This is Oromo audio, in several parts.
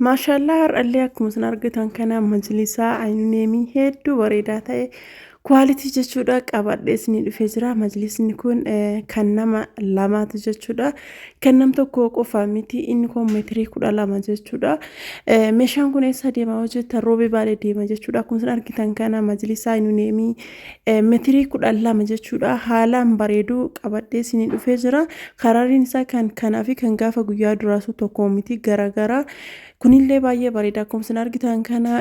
Maashaallah har'allee akkuma isin argitan kana majlisaa aynuuneemii hedduu bareedaa ta'e kwaalitii jechuudha qabadhee isinii dhufee jira. Majlisni kun kan nama lamaati jechuudha. Kan nam tokko qofa miti. Inni kun meetirii 12 jechuudha. Meeshaan kun eessa deema hojjeta roobee baalee deema jechuudha. Akkuma isin argitan kana majlisaa aynuuneemii meetirii 12 jechuudha. Haalaan bareedu qabadhee isinii dhufee jira. Karariin isaa kan kanaa fi kan gaafa guyyaa duraasu tokko miti garagara. Kunillee baay'ee bareeda akkuma isin argitan kana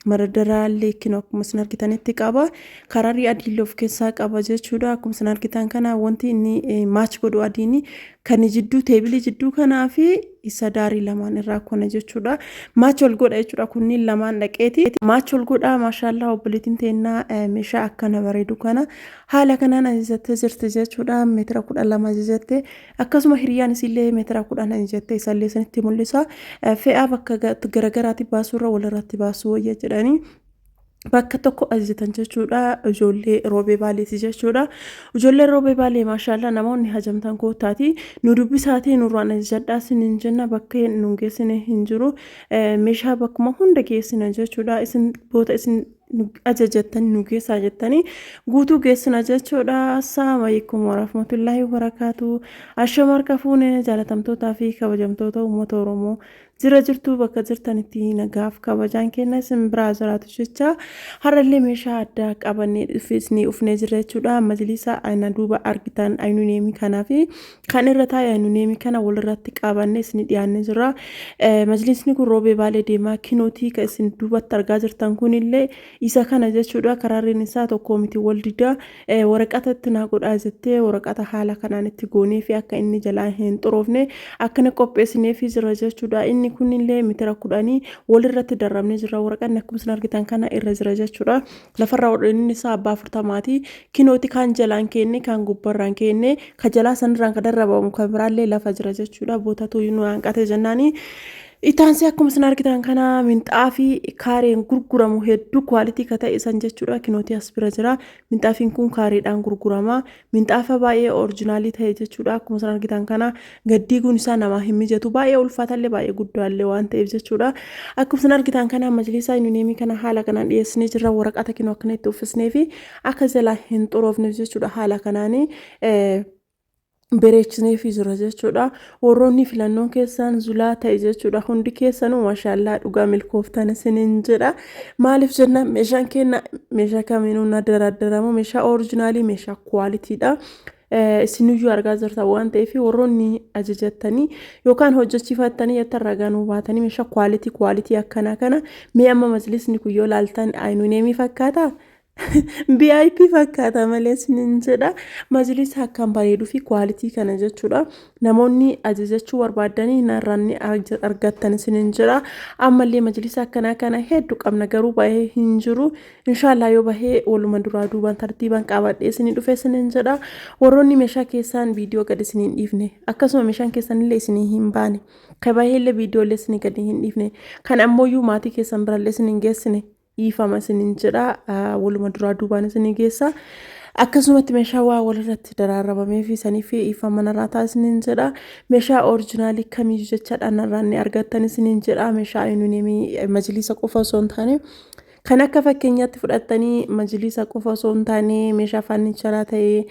maradaraallee akkuma isin argitanitti qaba. Kararii adii of keessaa qaba jechuudha. Akkuma isin argitan kana wanti inni maach godhu adiin kan jidduu teebilii jidduu kanaa fi isa daarii lamaan irraa kona jechuudha. Maach ol godha jechuudha. Kunniin lamaan dhaqeeti. Maach ol godha maashaallah obboleettiin teennaa meeshaa akkana bareedu kana haala kanaan ajajattee jirti jechuudha. Meetira 12 ajajattee akkasuma hiriyaan isillee meetira 10 ajajattee isallee sanitti mul'isa. Fe'aa bakka garagaraatti baasuurra walirratti baasuu wayya jedhanii bakka tokko ajajatan jechuudha. Ijoollee roobee baaleeti jechuudha. Ijoollee roobee baalee maashaallah namoonni hajamtan kootaati nu dubbisaatii nurraan ajajadhaa sinin jenna bakka nu geessine hin jiru. Meeshaa bakkuma hunda geessina jechuudha. Isin boota isin ajajatan nu geessaa jettanii guutuu geessina jechuudha. Assalaamu alaykum warahmatullaahi wabarakaatu. Ashama harka fuune jaalatamtootaa fi kabajamtoota uummata Oromoo jira jirtu bakka jirtanitti nagaaf kabajaan kenna isin biraa jiraatu jecha har'allee meeshaa addaa qabannee dhufnee ufnee jira jechuudha. Majlisa ayna duuba argitan aynuuneemii kanaa fi kan irra taa'e aynuuneemii kana walirratti qabannee isin dhiyaannee jira. Majlisni kun roobee baalee deemaa kinootii kan isin duubatti argaa jirtan kunillee isa kana jechuudha. Karariin isaa tokko miti wal dida waraqata itti naa godhaa jettee waraqata haala kanaan itti goonee fi akka inni jalaa hin xuroofne akkana qopheessinee fi jira jechuudha. Inni kunillee meetira 10 walirratti darramnee jira. Waraqanni akkuma isin argitan kana irra jira jechuudha. Lafarraa inni isaa abbaa 40 kinooti kan jalaan kenne kan gubbarraan kenne ka jalaa sanirraan ka darrabamu ka biraallee lafa jira jechuudha. Bootatu nu hanqate jennaani. Itaansi akkuma isin argitan kana minxaafii kaareen gurguramu hedduu kwaalitii ka ta'e san jechuudha. Kinootii as bira jira. Minxaafiin kun kaareedhaan gurgurama. Minxaafa baay'ee orijinaalii ta'e jechuudha. Akkuma isin argitan kana gaddiiguun isaa namaa hin mijatu. Baay'ee ulfaatallee baay'ee guddaallee waan ta'eef jechuudha. Akkuma isin argitan kana majlisaa aynuuneemii kana haala kanaan dhiyeessinee jirra. Waraqata kinoo akkana itti uffisnee fi akka jalaa hin xuroofneef jechuudha. Haala kanaanii bereechinee fi jira jechuudha. Warroonni filannoon keessan zulaa ta'e jechuudha. Hundi keessanuu maashaallah dhugaa milkooftan isiniin jedha. Maaliif jenna meeshaan kenna meeshaa kamiinuu na daraddaramu meeshaa orijinaalii meeshaa kwaalitiidha. Isiniyyuu argaa jirtan waan ta'eef warroonni ajajattanii yookaan hojjechiifattanii yattarraa ganuu baatanii meeshaa kwalitii akkana kana mee amma majlisni kun yoo laaltan aynuuneemii fakkaata. BIP fakkaata malee sinin jedha. Majlisa akkam bareeduu fi kwaalitii kana jechuudha. Namoonni ajajachuu barbaadanii narraanni argattan sinin jedha. Ammallee majlisa akkana kana hedduu qabna garuu baay'ee hin jiru. Inshallah yoo bahee waluma duraa duubaan tartiibaan qabadhee sinin dhufee sinin jedha. Warroonni meeshaa keessan viidiyoo gadi sinin dhiifne akkasuma meeshaan keessanillee isinii hin baane ka baay'eellee viidiyoolee isinii gadi hin dhiifne kan ammoo maatii keessan birallee sinin geessine ifama sinin jedha. Waluma duraa duubaan isinii geessa. Akkasumatti meeshaa waa walirratti daraarabamee fi sanii fi ifama narraa taasisnin jedha. Meeshaa orijinaalii kamiyyuu jechaadhaan narraan argattan isinin jedha. Meeshaa aynuuneemii majlisa qofa osoo hin taane kan akka fakkeenyaatti fudhattanii majlisa qofa osoo hin taane meeshaa farniicharaa ta'ee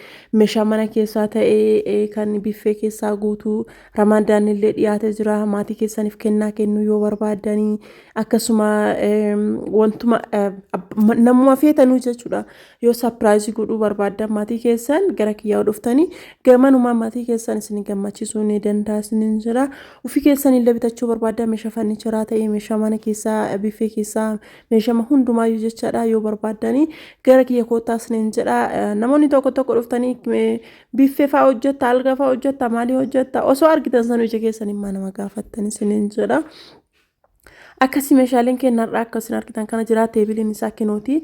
meeshaa mana keessaa ta'ee kan biffee keessaa guutuu ramadaan illee dhiyaatee jira. Maatii keessaniif kennaa kennuu yoo barbaadanii akkasuma wantuma namuma feetanuu jechuudha. Yoo sapiraayizii godhuu barbaadan maatii keessan gara kiyyaa dhuftanii gamanuma maatii keessan isin gammachiisuu ni danda'a sinin jira. Ofii keessan illee bitachuu barbaadan meeshaa farniicharaa ta'ee meeshaa mana keessaa biffee keessaa meeshaa hundumaayyu jechaadha. Yoo barbaadanii gara kiyya kootaas nin jedha. Namoonni tokko dhuftanii biffee fa'aa hojjetta alga fa'aa hojjetta maalii hojjetta osoo argitan sanuu ija keessan immoo nama gaafattanii sinin jedha. Akkasii meeshaaleen kennarraa akkasiin argitan kana jira. Teebiliin isaa kinooti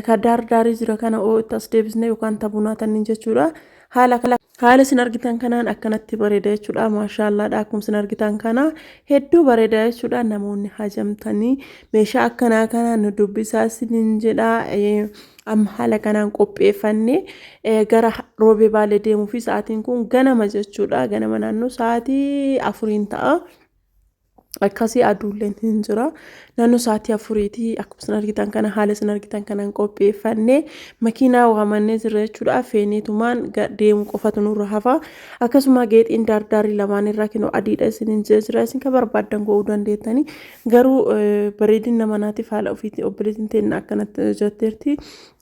ka daarii jira kana as deebisnee yookaan tabunaa tannin jechuudha. Haala isin argitan kanaan akkanatti bareeda jechuudha. Maashaallah akkuma isin argitan kana hedduu bareeda jechuudha. Namoonni hajamtanii meeshaa akkanaa kana nu dubbisaa isinin jedha. Amma haala kanaan qopheeffannee gara roobee baalee deemuu fi sa'aatiin kun ganama jechuudha. Ganama naannoo sa'aatii 4 ta'a. akkasii aduulleen hin jira naannoo sa'aatii afuriitii akkuma isin argitan kana haala isin argitan kanaan qopheeffannee makiinaa waamannee jirra jechuudha feeneetumaan deemu qofatu nurra hafa akkasuma geexiin daardaarrii lamaan irraa kinoo adiidha isin jira isin kan barbaaddan go'uu dandeettanii garuu bareedina manaatiif haala ofiitii obboleettiin ta'in akkanatti jetteerti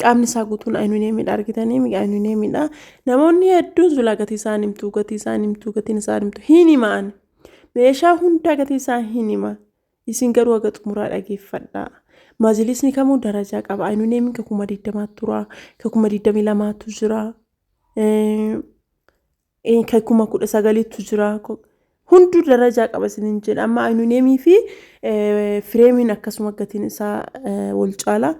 qaamni isaa guutuun ayinunee miidha argitanii ayinunee miidha namoonni hedduun zulaa gatii isaan himtu gatiin isaan himtu hin himaan meeshaa hunda gatii isaa hin hima isin garuu aga xumuraa dhageeffadha majlisni kamuu darajaa qaba ayinunee min kakuma 20 tura kakuma 22 jira kakuma 19 jira hundu darajaa qaba isin jedha amma ayinunee fi fireemiin akkasuma gatiin isaa wal caala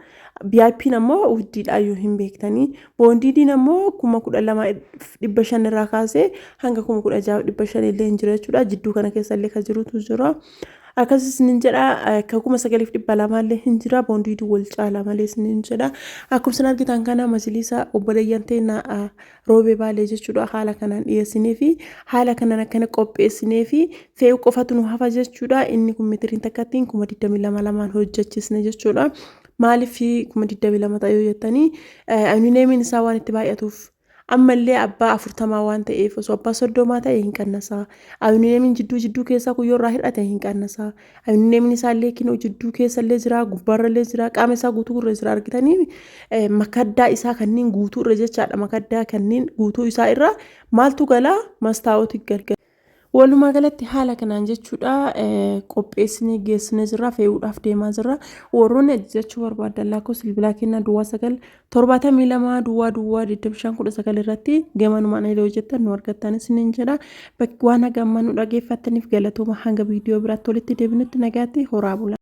VIP ammoo wuddiidha yoo hin beektanii boondiidiin ammoo 12,500 irraa kaasee hanga 16,500 illee hin jira jechuudha jidduu kana keessa illee ka jirutu jira akkasumas nin jedha ka 9,200 illee hin jira boondiidii wal caala malee nin jedha akkuma san argitan kana majlisa obboleeyyan teena roobee baalee jechuudha haala kanaan dhiyeessinee fi haala kanaan akkana qopheessinee fi fe'uu qofatu nu hafa jechuudha inni kun meetiriin takkattiin 22 hojjechisne jechuudha maaliif 22 ta'uu jettanii ayinunee isaa waan itti baay'atuuf ammallee abbaa 40 waan ta'eef osoo abbaa 30 ta'e hin qannasa ayinunee jidduu keessaa kuyyoo irraa hidhate hin qannasa ayinunee isaa illee kinoo jidduu keessa illee jira gubbaarra illee jira qaama isaa guutuu irra jira argitanii makaddaa isaa kanneen guutuu irra jechaadha makaddaa kanneen guutuu isaa irra maaltu galaa mastaawoti galgala walumaa galatti haala kanaan jechuudha qopheessinee geessinee jirra fe'uudhaaf deemaa jirra warroonni jechuu barbaadan lakkoofsa bilbilaa kennaa duwwaa 972 duwwaa 2519 irratti gamanumaan illee hojjettan nu argattanis nin jedha bakki waan hagamma nu dhageeffattaniif galatooma hanga viidiyoo biraatti walitti deebinutti nagaatti horaa bula